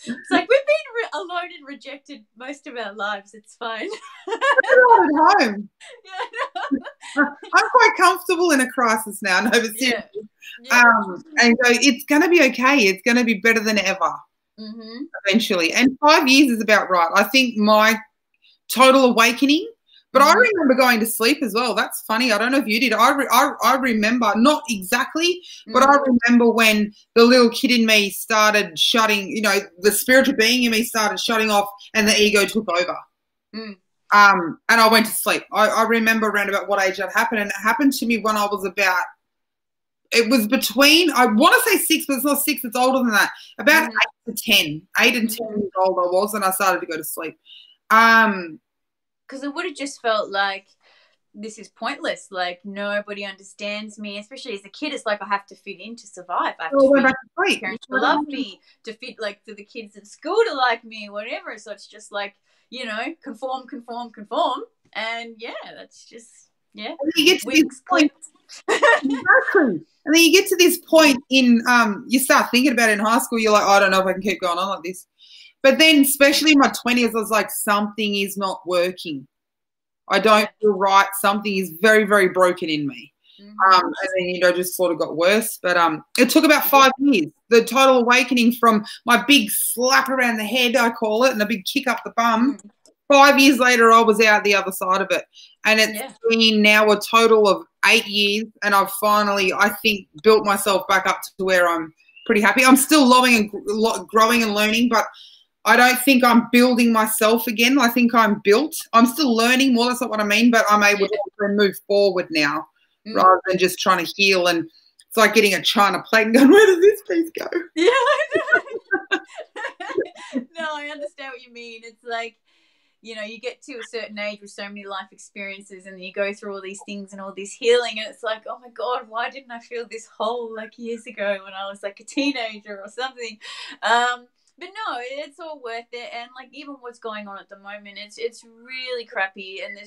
It's like we've been alone and rejected most of our lives. It's fine. We're at home. Yeah, I'm quite comfortable in a crisis now. No, but seriously. And so it's going to be okay. It's going to be better than ever eventually. And 5 years is about right. I think my total awakening. But I remember going to sleep as well. That's funny. I don't know if you did. I remember, not exactly, but I remember when the little kid in me started shutting, you know, the spiritual being in me started shutting off and the ego took over. And I went to sleep. I remember around about what age that happened. And it happened to me when I was about, it was between, I want to say 6, but it's not 6. It's older than that. About 8 to 10. 8 and 10 years old I was, and I started to go to sleep. Because it would have just felt like this is pointless. Like nobody understands me, especially as a kid. It's like I have to fit in to survive. I have to fit in. Parents to love me, to fit, like, for the kids at school to like me, whatever. So it's just like, you know, conform. And yeah, that's just, yeah. And you get to this point. Exactly. And then you get to this point in, you start thinking about it in high school. You're like, oh, I don't know if I can keep going on like this. But then, especially in my 20s, I was like, something is not working. I don't feel right. Something is very, very broken in me. And then, you know, just sort of got worse. But it took about 5 years. The total awakening from my big slap around the head, I call it, and a big kick up the bum. 5 years later, I was out the other side of it. And it's been now a total of 8 years. And I've finally, I think, built myself back up to where I'm pretty happy. I'm still growing and learning, but I don't think I'm building myself again. I think I'm built. I'm still learning more. That's not what I mean, but I'm able to move forward now rather than just trying to heal. And it's like getting a china plate and going, where does this piece go? Yeah, I know. No, I understand what you mean. It's like, you know, you get to a certain age with so many life experiences and you go through all these things and all this healing, and it's like, oh my God, why didn't I feel this whole like years ago when I was like a teenager or something? But no, it's all worth it. And like even what's going on at the moment, it's really crappy, and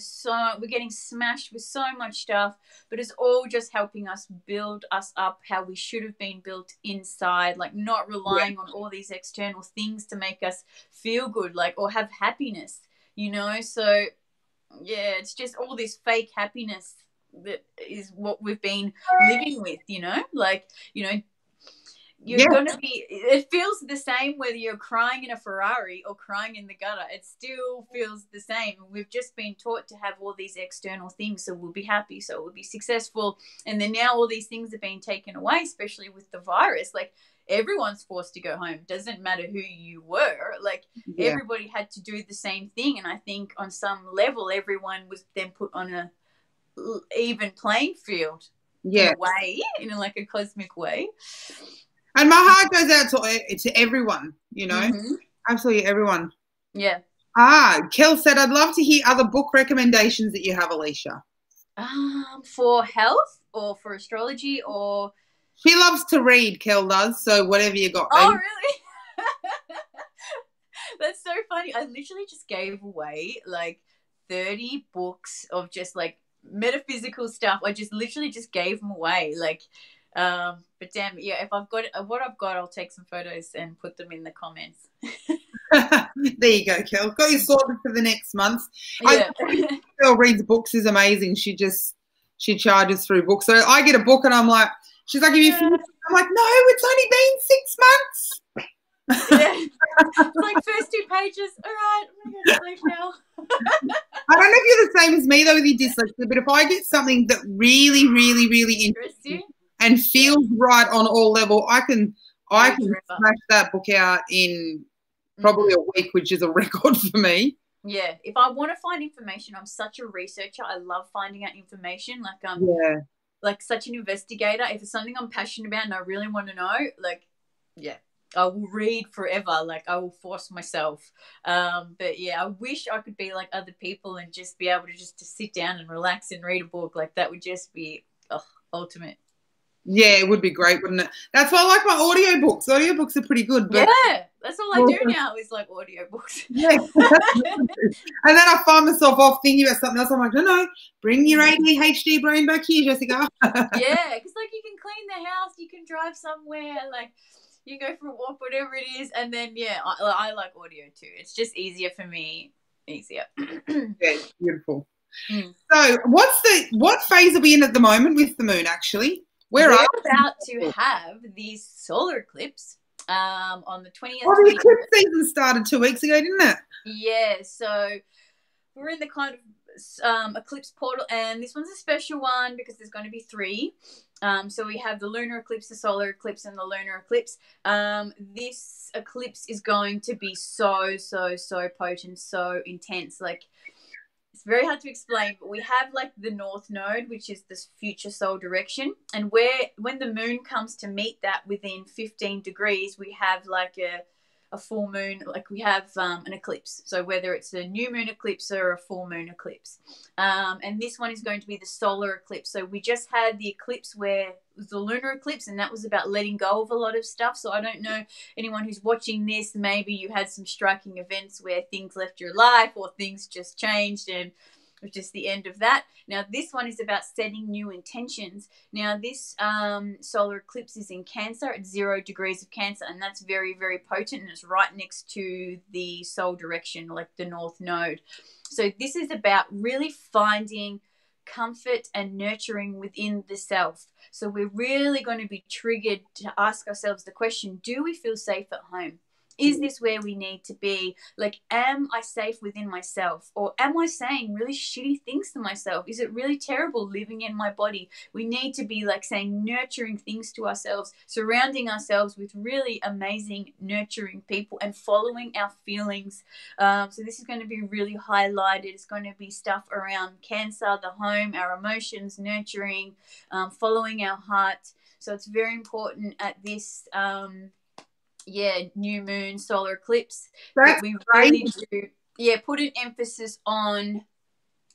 we're getting smashed with so much stuff, but it's all just helping us build us up how we should have been built inside, like not relying on all these external things to make us feel good, like, or have happiness, you know? So yeah, it's just all this fake happiness that is what we've been living with, you know? Like, you know, you're going to be, it feels the same whether you're crying in a Ferrari or crying in the gutter. It still feels the same. We've just been taught to have all these external things so we'll be happy, so we'll be successful. And then now all these things are being taken away, especially with the virus. Like everyone's forced to go home. Doesn't matter who you were. Like everybody had to do the same thing. And I think on some level, everyone was then put on a even playing field in a way, in like a cosmic way. And my heart goes out to everyone, you know, absolutely everyone. Yeah. Kel said, I'd love to hear other book recommendations that you have, Alesha. For health or for astrology or? She loves to read, Kel does, so whatever you got. Oh, really? That's so funny. I literally just gave away like 30 books of just like metaphysical stuff. I just literally just gave them away. Like, but damn, yeah, if I've got what I've got, I'll take some photos and put them in the comments. There you go, Kel. Got you sorted for the next month. Yeah. Kel reads books is amazing. She charges through books. So I get a book and I'm like, she's like, have you finished? I'm like, no, it's only been 6 months. Yeah. It's like first 2 pages. All right, I'm going to go to sleep now. I don't know if you're the same as me though with your dyslexia, but if I get something that really, really, really interests you and feels right on all level, I can smash that book out in probably a week, which is a record for me. Yeah, if I want to find information, I'm such a researcher. I love finding out information. Like like such an investigator. If it's something I'm passionate about and I really want to know, like, yeah, I will read forever. Like, I will force myself. But yeah, I wish I could be like other people and just be able to just to sit down and relax and read a book. Like, that would just be ultimate. Yeah, it would be great, wouldn't it? That's why I like my audiobooks. Audiobooks are pretty good. But Yeah, that's all I do now is like audiobooks. Yeah. And then I find myself off thinking about something else. I'm like, no, bring your ADHD brain back here, Jessica. Yeah, because like you can clean the house, you can drive somewhere, like you go for a walk, whatever it is, and then yeah, I like audio too. It's just easier for me. Easier. Yeah, beautiful. So what phase are we in at the moment with the moon, actually? We're about to have the solar eclipse on the 20th. Oh, the eclipse season started 2 weeks ago, didn't it? Yeah, so we're in the kind of eclipse portal, and this one's a special one because there's going to be 3. So we have the lunar eclipse, the solar eclipse, and the lunar eclipse. This eclipse is going to be so potent, so intense. Like, it's very hard to explain, but we have like the north node, which is this future soul direction, and when the moon comes to meet that within 15 degrees, we have like a full moon, like we have an eclipse. So whether it's a new moon eclipse or a full moon eclipse, and this one is going to be the solar eclipse. So we just had the eclipse where it was the lunar eclipse, and that was about letting go of a lot of stuff. So I don't know anyone who's watching this, maybe you had some striking events where things left your life or things just changed, and it was just the end of that. Now this one is about setting new intentions. Now this solar eclipse is in Cancer at 0 degrees of Cancer, and that's very potent, and it's right next to the soul direction, like the north node. So this is about really finding comfort and nurturing within the self. So we're really going to be triggered to ask ourselves the question, do we feel safe at home? Is this where we need to be? Like, am I safe within myself? Or am I saying really shitty things to myself? Is it really terrible living in my body? We need to be like saying nurturing things to ourselves, surrounding ourselves with really amazing nurturing people and following our feelings. So this is going to be really highlighted. It's going to be stuff around Cancer, the home, our emotions, nurturing, following our heart. So it's very important at this new moon solar eclipse that we really do put an emphasis on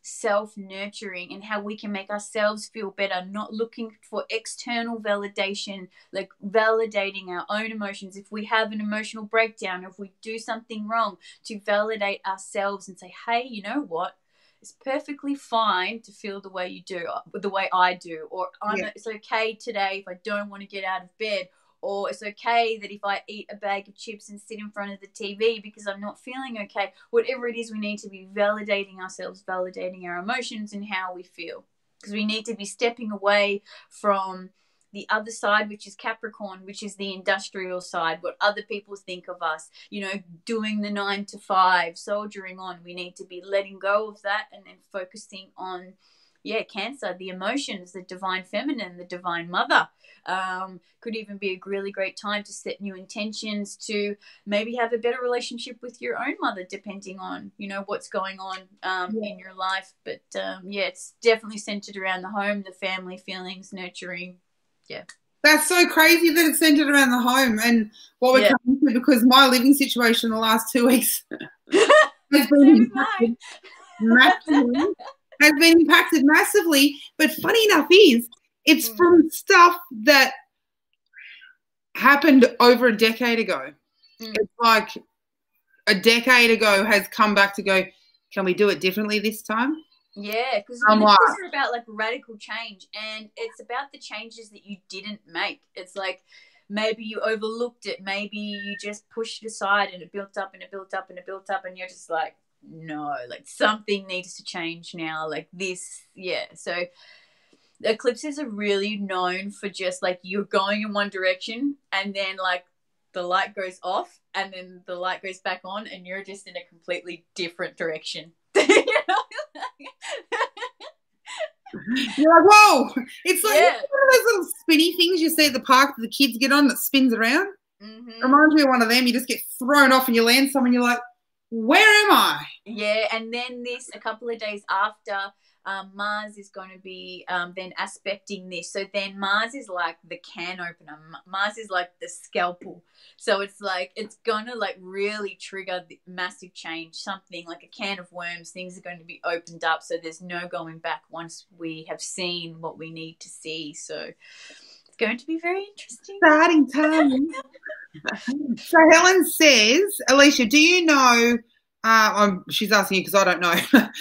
self-nurturing and how we can make ourselves feel better, not looking for external validation, like validating our own emotions. If we have an emotional breakdown, if we do something wrong, to validate ourselves and say, hey, you know what, it's perfectly fine to feel the way you do, the way I do, or it's okay today if I don't want to get out of bed. Or it's okay that if I eat a bag of chips and sit in front of the TV because I'm not feeling okay. Whatever it is, we need to be validating ourselves, validating our emotions and how we feel. Because we need to be stepping away from the other side, which is Capricorn, which is the industrial side, what other people think of us, doing the 9 to 5, soldiering on. We need to be letting go of that and then focusing on Cancer, the emotions, the divine feminine, the divine mother. Could even be a really great time to set new intentions to maybe have a better relationship with your own mother, depending on, what's going on in your life. But it's definitely centered around the home, the family, feelings, nurturing. Yeah. That's so crazy that it's centered around the home and what we're coming to, because my living situation the last 2 weeks has been impacted massively. But funny enough is, it's from stuff that happened over a decade ago. It's like a decade ago has come back to go, can we do it differently this time? Yeah, because it's about like radical change, and it's about the changes that you didn't make. It's like maybe you overlooked it, maybe you just pushed it aside and it built up and it built up and it built up, and you're just like, no, like something needs to change now, like this. So eclipses are really known for just like you're going in one direction and then like the light goes off and then the light goes back on and you're just in a completely different direction. You're like, whoa, it's like one of those little spinny things you see at the park that the kids get on that spins around. Reminds me of one of them. You just get thrown off and you land somewhere and you're like, where am I? Yeah, and then a couple of days after Mars is going to be then aspecting this. So then Mars is like the can opener. Mars is like the scalpel. So it's like it's going to like really trigger the massive change, something like a can of worms. Things are going to be opened up, so there's no going back once we have seen what we need to see. So it's going to be very interesting. Starting time. So Helen says, Alesha, do you know, she's asking you because I don't know.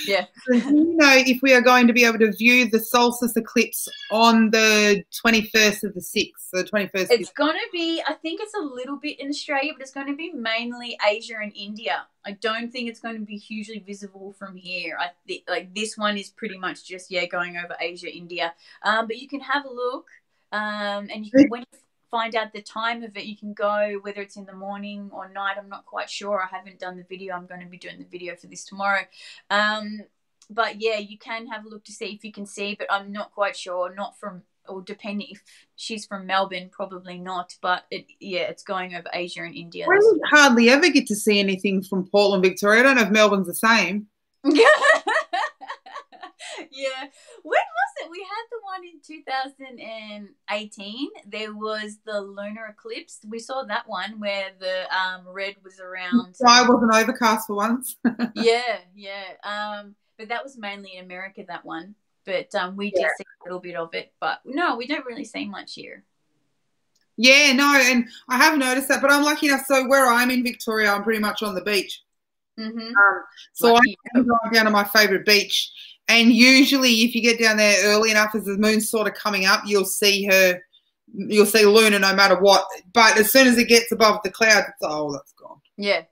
Yeah. So do you know if we are going to be able to view the solstice eclipse on the 21st of the 6th? So the 21st. It's going to be, I think it's a little bit in Australia, but it's going to be mainly Asia and India. I don't think it's going to be hugely visible from here. I think like this one is pretty much just, going over Asia, India. But you can have a look and you can, when you find out the time of it, you can go, whether it's in the morning or night. I'm not quite sure. I haven't done the video. I'm going to be doing the video for this tomorrow. But yeah, you can have a look to see if you can see, but I'm not quite sure. Not from, or depending if she's from Melbourne, probably not. But it's going over Asia and India. We hardly ever get to see anything from Portland, Victoria. I don't know if Melbourne's the same. Yeah. When was it? We had the one in 2018. There was the lunar eclipse. We saw that one where the red was around. The sky wasn't overcast for once. Yeah. But that was mainly in America, that one. But we did see a little bit of it. But no, we don't really see much here. Yeah, no, and I have noticed that. But I'm lucky enough. So where I'm in Victoria, I'm pretty much on the beach. Mm-hmm. So lucky. I can go down to my favourite beach. And usually if you get down there early enough as the moon's sort of coming up, you'll see Luna no matter what. But as soon as it gets above the clouds, it's, oh, that's gone. Yeah.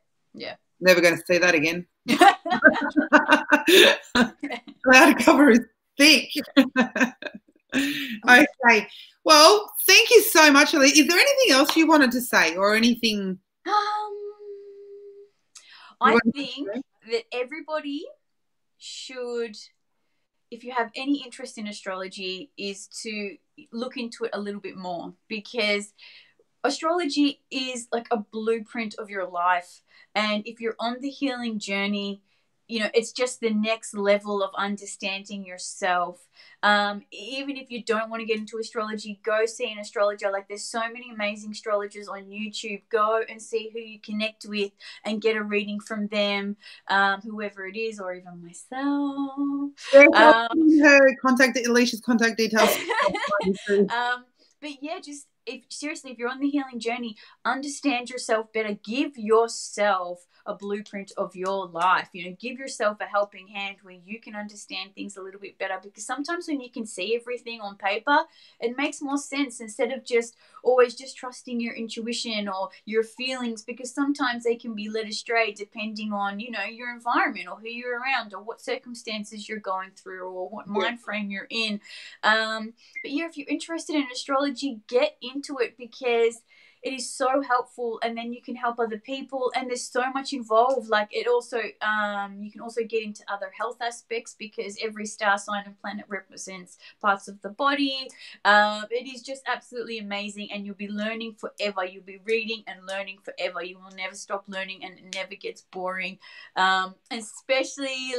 Never going to see that again. Cloud cover is thick. Okay. Well, thank you so much, Ali. Is there anything else you wanted to say or anything? I think that everybody should, if you have any interest in astrology, is to look into it a little bit more, because astrology is like a blueprint of your life. And if you're on the healing journey, it's just the next level of understanding yourself. Even if you don't want to get into astrology, go see an astrologer. Like, there's so many amazing astrologers on YouTube. Go and see who you connect with and get a reading from them, whoever it is, or even myself. Her Alesha's contact details. But yeah, just if you're on the healing journey, understand yourself better. Give yourself a blueprint of your life. Give yourself a helping hand where you can understand things a little bit better, because sometimes when you can see everything on paper, it makes more sense instead of just always just trusting your intuition or your feelings, because sometimes they can be led astray depending on, your environment or who you're around or what circumstances you're going through or what mind frame you're in. But yeah, if you're interested in astrology, get into it, because it is so helpful, and then you can help other people, and there's so much involved. Like, it also, you can also get into other health aspects, because every star sign and planet represents parts of the body. It is just absolutely amazing, and you'll be learning forever. You'll be reading and learning forever. You will never stop learning, and it never gets boring. Especially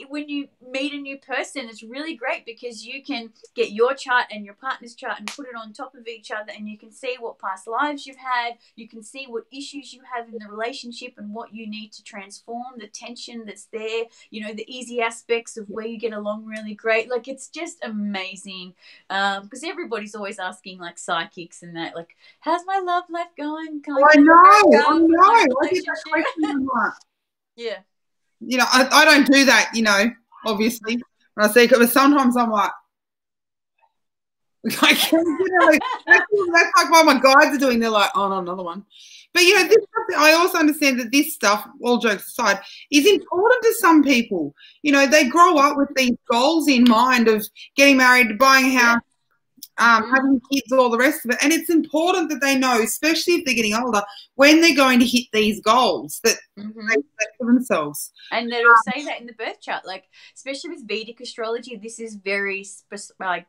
when you meet a new person, it's really great, because you can get your chart and your partner's chart and put it on top of each other, and you can see what past lives you've had. You can see what issues you have in the relationship and what you need to transform, the tension that's there, the easy aspects of where you get along really great. Like, it's just amazing, because everybody's always asking, like, psychics and that, like, how's my love life going? I know. Yeah. I don't do that, obviously. When I see it, but sometimes I'm like, that's like what my guides are doing. They're like, oh, no, another one. But I also understand that this stuff, all jokes aside, is important to some people. They grow up with these goals in mind of getting married, buying a house, having kids, all the rest of it. And it's important that they know, especially if they're getting older, when they're going to hit these goals that they set for themselves. And they'll say that in the birth chart, like, especially with Vedic astrology, this is very specific.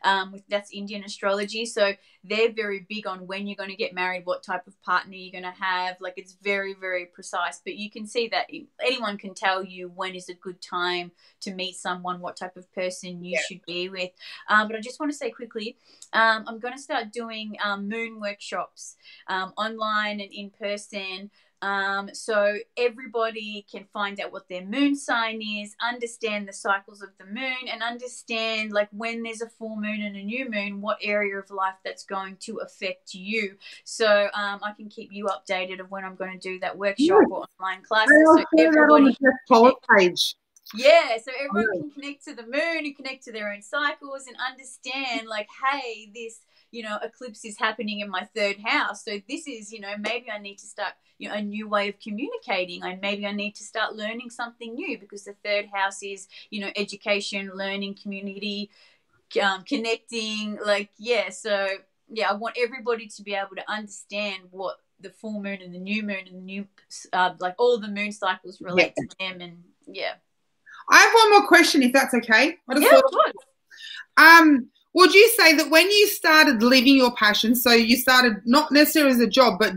That's Indian astrology. So they're very big on when you're going to get married, what type of partner you're going to have. Like, it's very, very precise. But you can see that anyone can tell you when is a good time to meet someone, what type of person you should be with. But I just want to say quickly, I'm going to start doing moon workshops online and in person. So everybody can find out what their moon sign is, understand the cycles of the moon, and understand, like, when there's a full moon and a new moon, what area of life that's going to affect you. So I can keep you updated of when I'm going to do that workshop or online classes. So everybody page. Yeah, so everyone can connect to the moon and connect to their own cycles and understand, like, hey, this, eclipse is happening in my 3rd house. So this is, maybe I need to start, a new way of communicating. Maybe I need to start learning something new, because the 3rd house is, education, learning, community, connecting. So, I want everybody to be able to understand what the full moon and the new moon and the new, all the moon cycles relate to them. And, I have one more question, if that's okay. Of course. Would you say that when you started living your passion, so you started not necessarily as a job, but,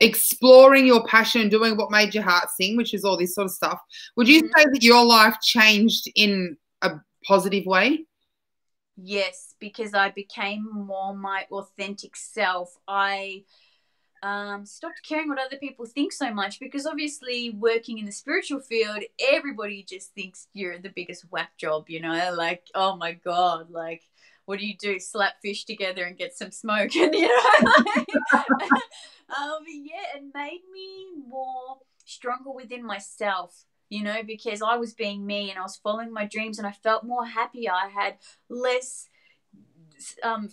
exploring your passion and doing what made your heart sing, which is all this sort of stuff, would you say that your life changed in a positive way? Yes, because I became more my authentic self. I stopped caring what other people think so much, because obviously working in the spiritual field, everybody just thinks you're the biggest whack job, like, oh my God, like, what do you do? Slap fish together and get some smoke, and it made me more stronger within myself, because I was being me and I was following my dreams, and I felt more happy. I had less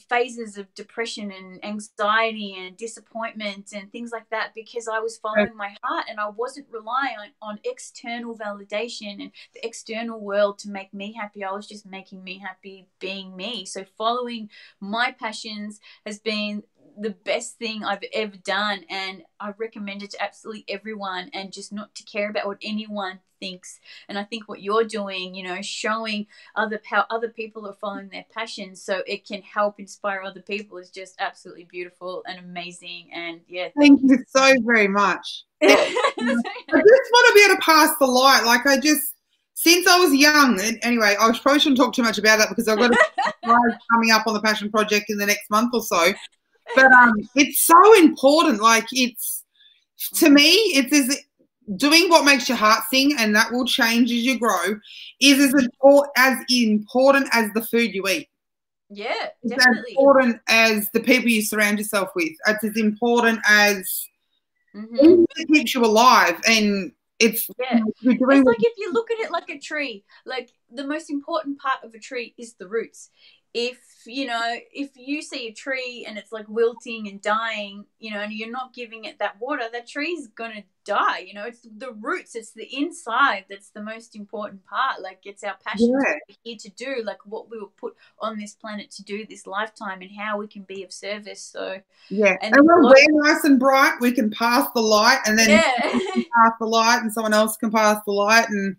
phases of depression and anxiety and disappointment and things like that, because I was following my heart and I wasn't relying on external validation and the external world to make me happy. I was just making me happy being me. So following my passions has been the best thing I've ever done, and I recommend it to absolutely everyone, and just not to care about what anyone thinks. And I think what you're doing, showing how other people are following their passions so it can help inspire other people, is just absolutely beautiful and amazing. And thank you so very much. I just want to be able to pass the light. Like, since I was young, and anyway, I probably shouldn't talk too much about that, because I've got a slide coming up on the Passion Project in the next month or so. But it's so important. Like, to me, it's doing what makes your heart sing, and that will change as you grow, is as important as the food you eat. Yeah, it's definitely. As important as the people you surround yourself with. It's as important as it keeps you alive. And it's it's like, if you look at it like a tree, like, the most important part of a tree is the roots. If you see a tree and it's like wilting and dying, and you're not giving it that water, that tree's gonna die. It's the roots, it's the inside that's the most important part. Like, it's our passion, what we're here to do, like what we were put on this planet to do this lifetime, and how we can be of service. So and when we're nice and bright, we can pass the light, and then pass the light, and someone else can pass the light, and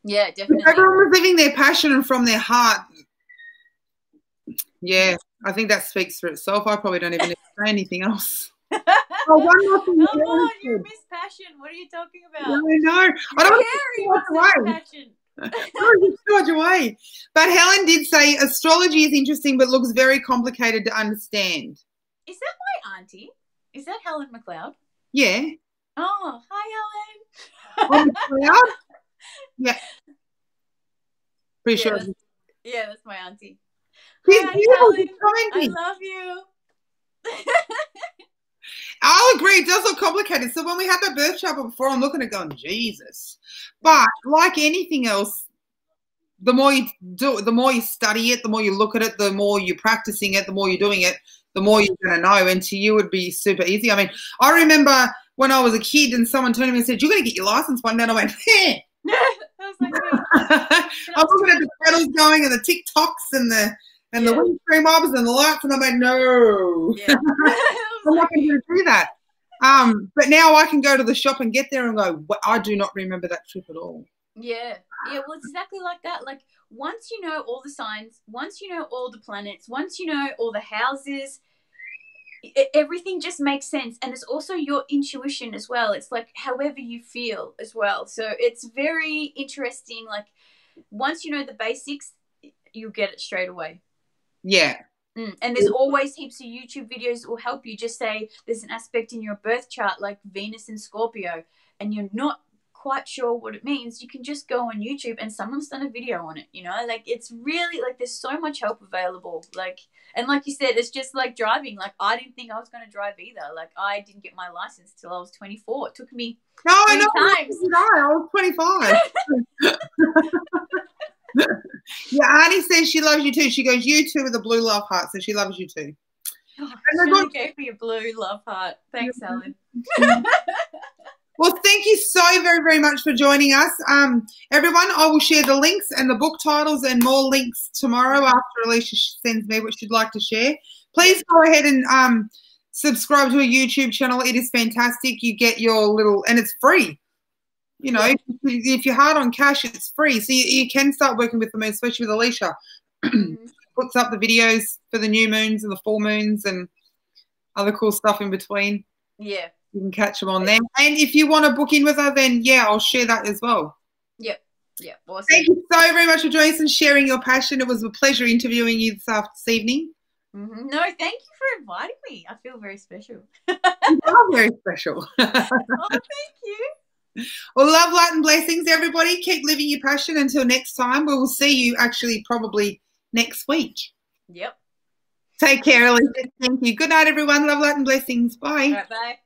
yeah, definitely. If everyone was living their passion and from their heart. Yeah, I think that speaks for itself. I probably don't even need to say anything else. One more thing. Come on, you're Miss Passion. What are you talking about? I know. I don't want to away. But Helen did say astrology is interesting, but looks very complicated to understand. Is that my auntie? Is that Helen McLeod? Yeah. Oh, hi, Helen. McLeod? Yeah. Pretty sure. Yeah, that's my auntie. She's hi, beautiful. I love you. I'll agree. It does look complicated. So when we had that birth chart before, I'm looking at going, Jesus. But like anything else, the more you do it, the more you study it, the more you look at it, the more you're practicing it, the more you're doing it, the more you're going to know. And to you, it would be super easy. I mean, I remember when I was a kid and someone turned to me and said, "You're going to get your license one day." And I went, "Hey." That was like I was looking at the pedals going and the TikToks and the windscreen wipers and the lights, and I went, no. Yeah. I'm not going to do that. But now I can go to the shop and get there and go, I do not remember that trip at all. Yeah. Yeah, well, it's exactly like that. Like, once you know all the signs, once you know all the planets, once you know all the houses, everything just makes sense. And it's also your intuition as well. It's like however you feel as well. So it's very interesting. Like, once you know the basics, you'll get it straight away. Yeah. And there's always heaps of YouTube videos that will help you. Just say there's an aspect in your birth chart like Venus in Scorpio and you're not quite sure what it means. You can just go on YouTube and someone's done a video on it, you know? Like, it's really, like, there's so much help available. Like, and like you said, it's just like driving. Like, I didn't think I was going to drive either. Like, I didn't get my license till I was 24. It took me 3 times. No, I was 25. Yeah, Arnie says she loves you too. She goes, you too, with a blue love heart, so she loves you too. Oh, she really gave me a blue love heart. Thanks, Ellen. Well, thank you so very, very much for joining us. Everyone, I will share the links and the book titles and more links tomorrow after Alesha sends me what she'd like to share. Please go ahead and subscribe to a YouTube channel. It is fantastic. You get your little, and it's free. You know, if you're hard on cash, it's free. So you can start working with them, especially with Alesha. Puts up the videos for the new moons and the full moons and other cool stuff in between. Yeah. You can catch them on there. And if you want to book in with her, then, yeah, I'll share that as well. Yep. Yeah. Awesome. Thank you so very much for joining us and sharing your passion. It was a pleasure interviewing you this evening. No, thank you for inviting me. I feel very special. You are very special. Oh, thank you. Well, love, light, and blessings, everybody. Keep living your passion. Until next time, we will see you actually probably next week. Yep. Take care, Alesha. Thank you. Good night, everyone. Love, light, and blessings. Bye. Bye.